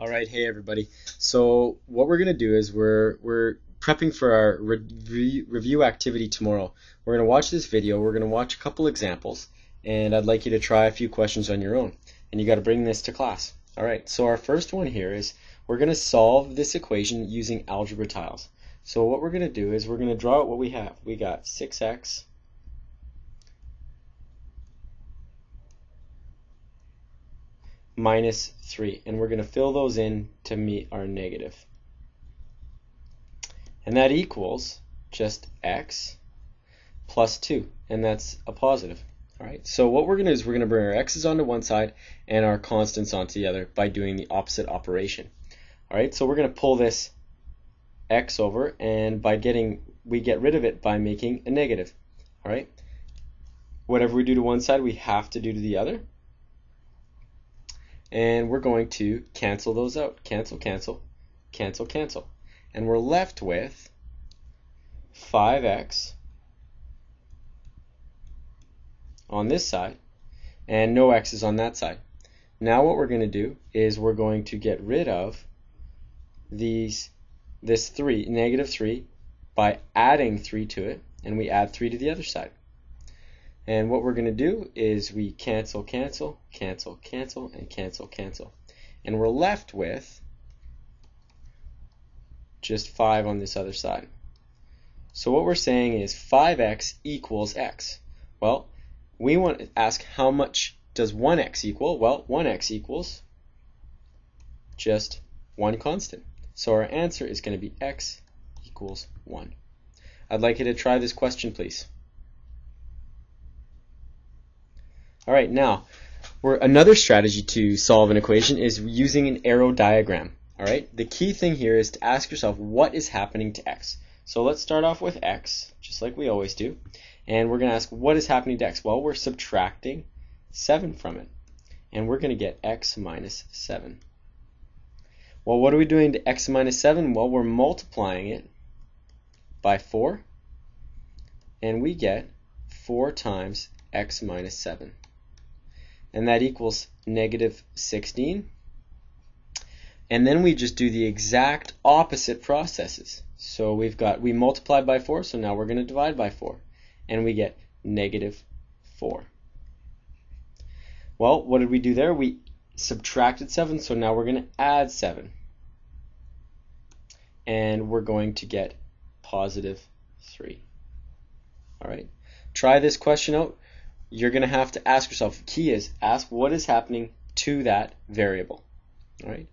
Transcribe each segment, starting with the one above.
Alright, hey everybody. So what we're gonna do is we're prepping for our review activity tomorrow. We're gonna watch this video, we're gonna watch a couple examples, and I'd like you to try a few questions on your own. And you gotta bring this to class. Alright, so our first one here is we're gonna solve this equation using algebra tiles. So what we're gonna do is we're gonna draw out what we have. We got 6x minus 3, and we're going to fill those in to meet our negative. And that equals just x plus 2, and that's a positive. Alright, so what we're going to do is we're going to bring our x's onto one side and our constants onto the other by doing the opposite operation. Alright, so we're going to pull this x over, and we get rid of it by making a negative. Alright, whatever we do to one side we have to do to the other. And we're going to cancel those out. Cancel, cancel, cancel, cancel. And we're left with 5x on this side and no x's on that side. Now what we're going to do is we're going to get rid of this 3, negative 3, by adding 3 to it, and we add 3 to the other side. And what we're going to do is we cancel, cancel, cancel, cancel, and cancel, cancel. And we're left with just 5 on this other side. So what we're saying is 5x equals x. Well, we want to ask how much does 1x equal? Well, 1x equals just one constant. So our answer is going to be x equals 1. I'd like you to try this question, please. Alright, now, another strategy to solve an equation is using an arrow diagram. Alright, the key thing here is to ask yourself what is happening to x. So let's start off with x, just like we always do, and we're going to ask what is happening to x. Well, we're subtracting 7 from it, and we're going to get x minus 7. Well, what are we doing to x minus 7? Well, we're multiplying it by 4, and we get 4 times x minus 7. And that equals negative 16. And then we just do the exact opposite processes. So we multiplied by 4, so now we're going to divide by 4. And we get negative 4. Well, what did we do there? We subtracted 7, so now we're going to add 7. And we're going to get positive 3. Alright, try this question out. You're going to have to ask yourself, the key is ask what is happening to that variable. All right.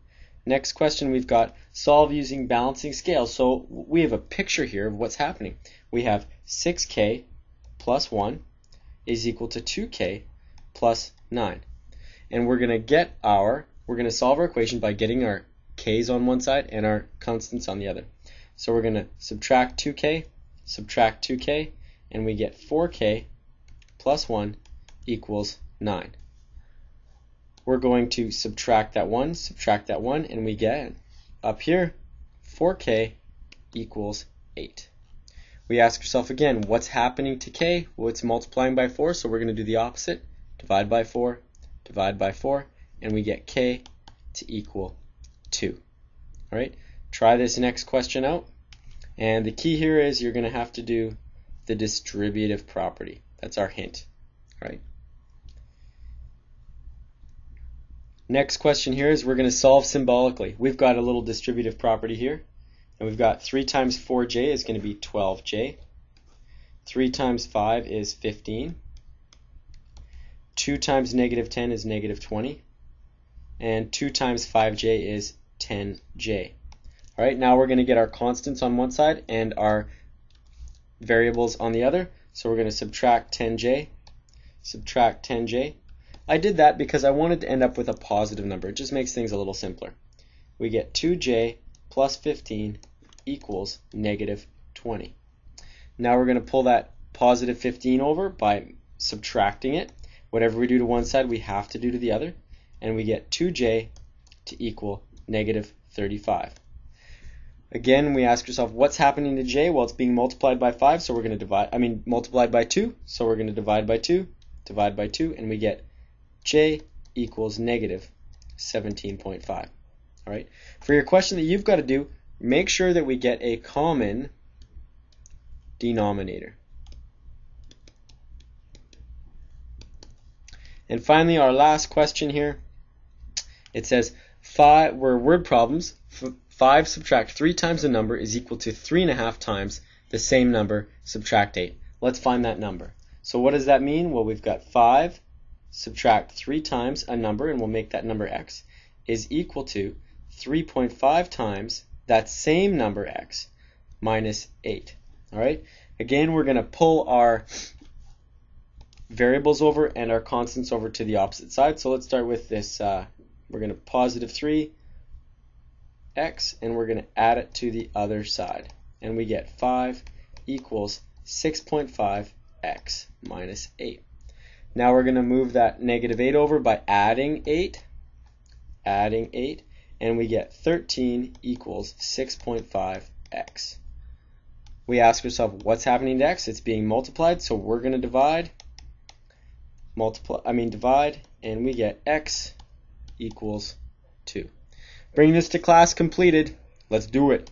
Next question, we've got solve using balancing scales. So we have a picture here of what's happening. We have 6k plus 1 is equal to 2k plus 9. And we're going to solve our equation by getting our k's on one side and our constants on the other. So we're going to subtract 2k, and we get 4k plus 1 equals 9. We're going to subtract that 1, and we get, up here, 4k equals 8. We ask ourselves again, what's happening to k? Well, it's multiplying by 4, so we're going to do the opposite. Divide by 4, and we get k to equal 2. Alright, try this next question out. And the key here is you're going to have to do the distributive property. That's our hint, right? Next question here is we're going to solve symbolically. We've got a little distributive property here, and we've got 3 times 4j is going to be 12j. 3 times 5 is 15. 2 times negative 10 is negative 20. And 2 times 5j is 10j. All right, now we're going to get our constants on one side and our variables on the other. So we're going to subtract 10j, subtract 10j. I did that because I wanted to end up with a positive number. It just makes things a little simpler. We get 2j plus 15 equals negative 20. Now we're going to pull that positive 15 over by subtracting it. Whatever we do to one side, we have to do to the other. And we get 2j to equal negative 35. Again, we ask ourselves, what's happening to j? Well, it's being multiplied by 5, so we're going to multiplied by 2, so we're going to divide by 2, and we get j equals negative 17.5. All right. For your question that you've got to do, make sure that we get a common denominator. And finally, our last question here. It says, we're word problems. 5 subtract 3 times a number is equal to 3.5 times the same number subtract 8. Let's find that number. So what does that mean? Well, we've got 5 subtract 3 times a number, and we'll make that number x, is equal to 3.5 times that same number x minus 8. All right. Again, we're going to pull our variables over and our constants over to the opposite side. So let's start with this. We're going to positive 3x, and we're going to add it to the other side. And we get 5 equals 6.5x minus 8. Now we're going to move that negative 8 over by adding 8, and we get 13 equals 6.5x. We ask ourselves, what's happening to x? It's being multiplied, so we're going to divide, and we get x equals 2. Bring this to class completed. Let's do it.